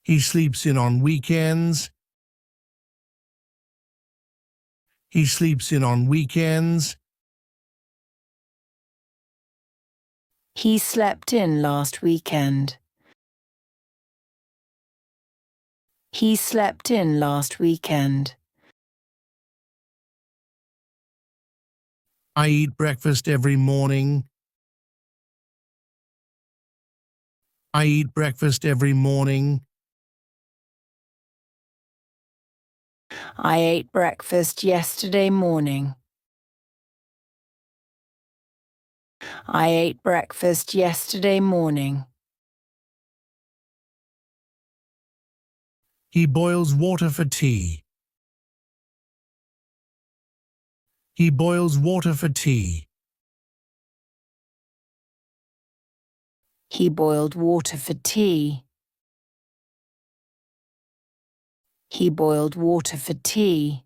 He sleeps in on weekends. He sleeps in on weekends. He slept in last weekend. He slept in last weekend. I eat breakfast every morning. I eat breakfast every morning. I ate breakfast yesterday morning. I ate breakfast yesterday morning. He boils water for tea. He boils water for tea. He boiled water for tea. He boiled water for tea.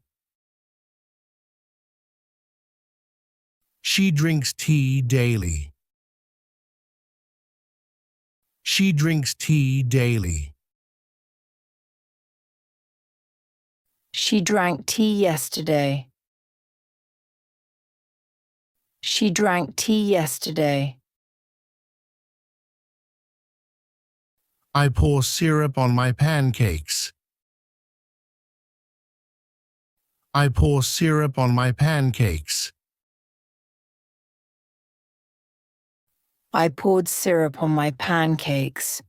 She drinks tea daily. She drinks tea daily. She drank tea yesterday. She drank tea yesterday. I pour syrup on my pancakes. I pour syrup on my pancakes. I poured syrup on my pancakes.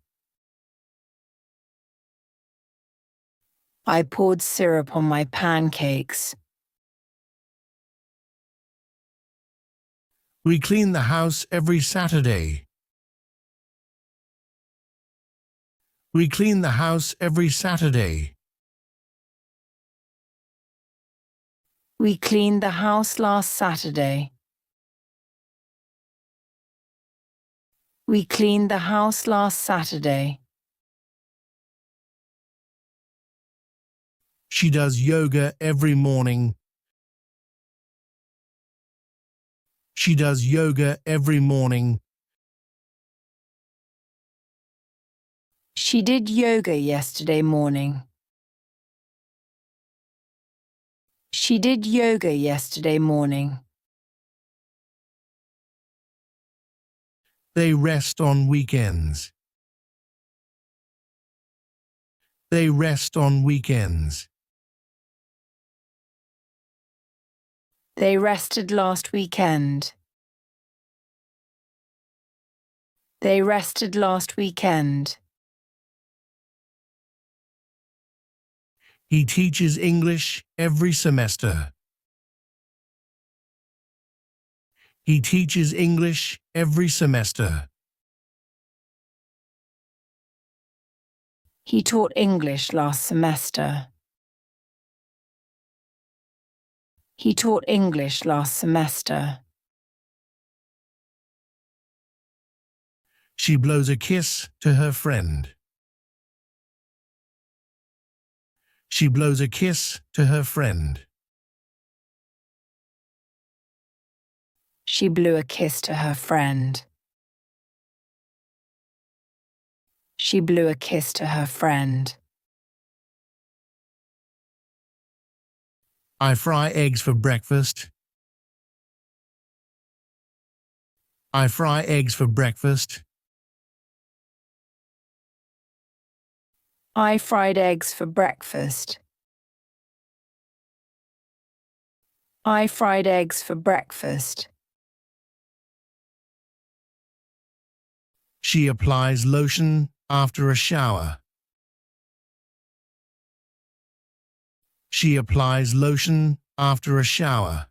I poured syrup on my pancakes. We clean the house every Saturday. We clean the house every Saturday. We cleaned the house last Saturday. We cleaned the house last Saturday. She does yoga every morning. She does yoga every morning. She did yoga yesterday morning. She did yoga yesterday morning. They rest on weekends. They rest on weekends. They rested last weekend. They rested last weekend. He teaches English every semester. He teaches English every semester. He taught English last semester. He taught English last semester. She blows a kiss to her friend. She blows a kiss to her friend. She blew a kiss to her friend. She blew a kiss to her friend. I fry eggs for breakfast. I fry eggs for breakfast. I fried eggs for breakfast. I fried eggs for breakfast. She applies lotion after a shower. She applies lotion after a shower.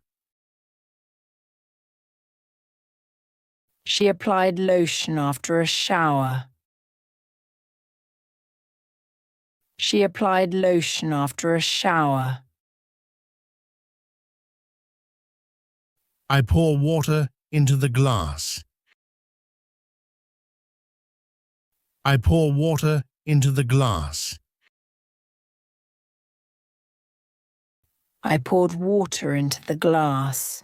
She applied lotion after a shower. She applied lotion after a shower. I pour water into the glass. I pour water into the glass. I poured water into the glass.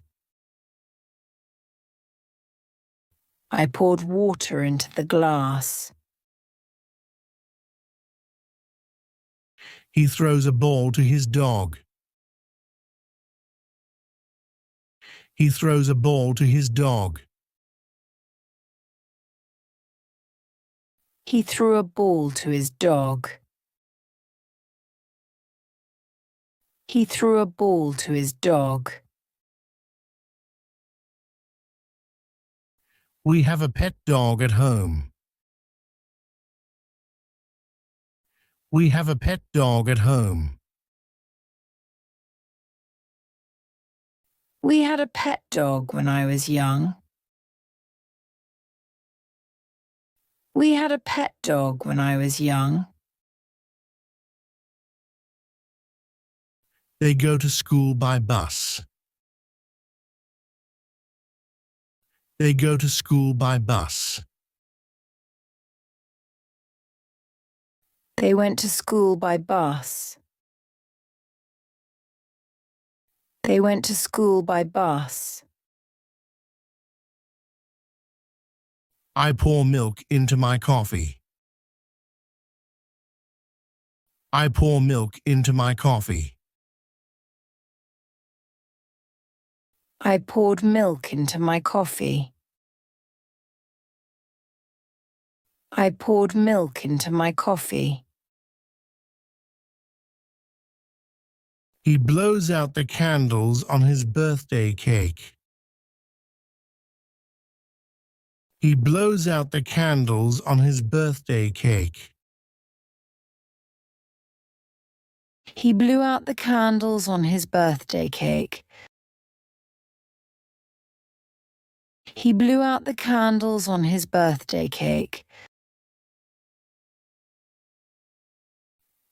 I poured water into the glass. He throws a ball to his dog. He throws a ball to his dog. He threw a ball to his dog. He threw a ball to his dog. We have a pet dog at home. We have a pet dog at home. We had a pet dog when I was young. We had a pet dog when I was young. They go to school by bus. They go to school by bus. They went to school by bus. They went to school by bus. I pour milk into my coffee. I pour milk into my coffee. I poured milk into my coffee. I poured milk into my coffee. He blows out the candles on his birthday cake. He blows out the candles on his birthday cake. He blew out the candles on his birthday cake. He blew out the candles on his birthday cake.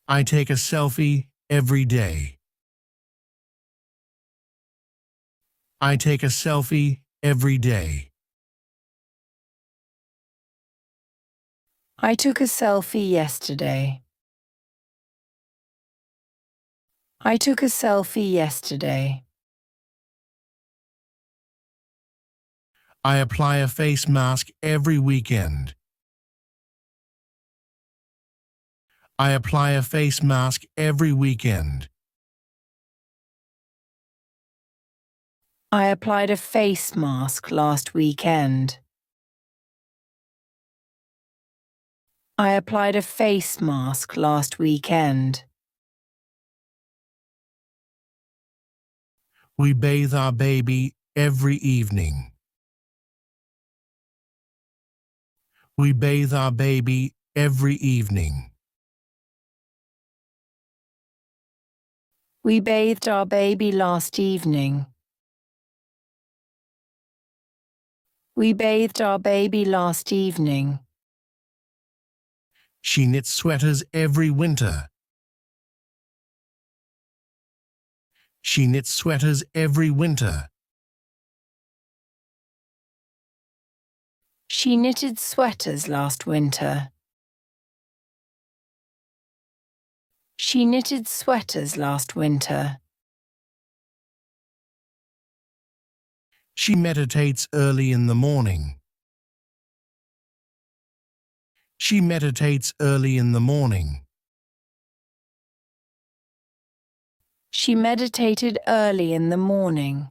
I take a selfie every day. I take a selfie every day. I took a selfie yesterday. I took a selfie yesterday. I apply a face mask every weekend. I apply a face mask every weekend. I applied a face mask last weekend. I applied a face mask last weekend. We bathe our baby every evening. We bathe our baby every evening. We bathed our baby last evening. We bathed our baby last evening. She knits sweaters every winter. She knits sweaters every winter. She knitted sweaters last winter. She knitted sweaters last winter. She meditates early in the morning. She meditates early in the morning. She meditated early in the morning.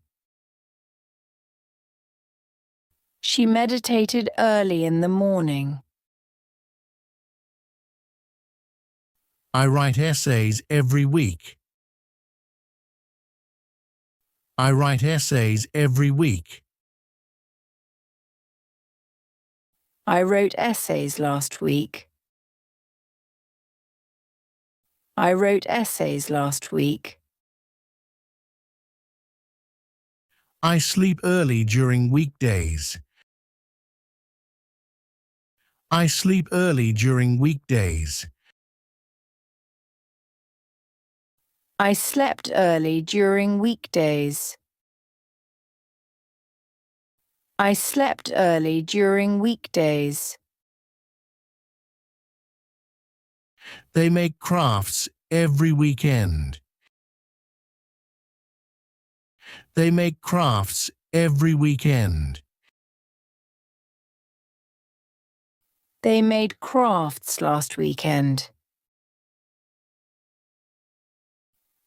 She meditated early in the morning. I write essays every week. I write essays every week. I wrote essays last week. I wrote essays last week. I sleep early during weekdays. I sleep early during weekdays. I slept early during weekdays. I slept early during weekdays. They make crafts every weekend. They make crafts every weekend. They made crafts last weekend.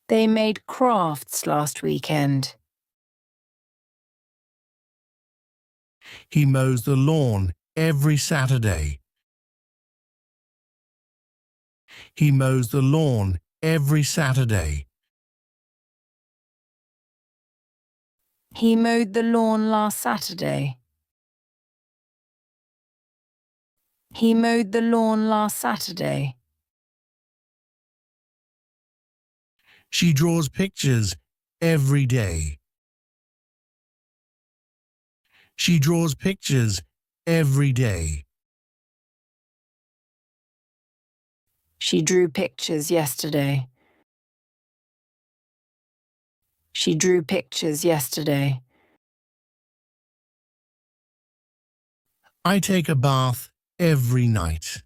They made crafts last weekend. He mows the lawn every Saturday. He mows the lawn every Saturday. He mowed the lawn last Saturday. He mowed the lawn last Saturday. She draws pictures every day. She draws pictures every day. She drew pictures yesterday. She drew pictures yesterday. I take a bath every night.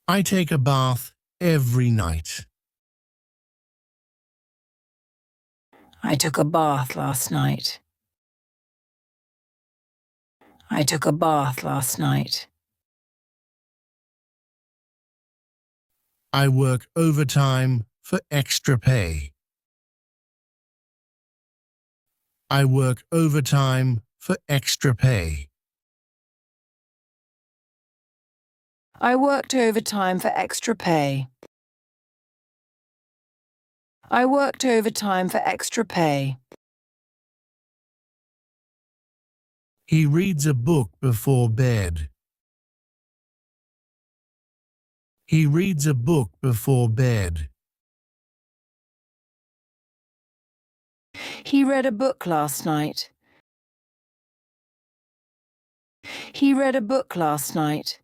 I take a bath every night. I took a bath last night. I took a bath last night. I work overtime for extra pay. I work overtime for extra pay. I worked overtime for extra pay. I worked overtime for extra pay. He reads a book before bed. He reads a book before bed. He read a book last night. He read a book last night.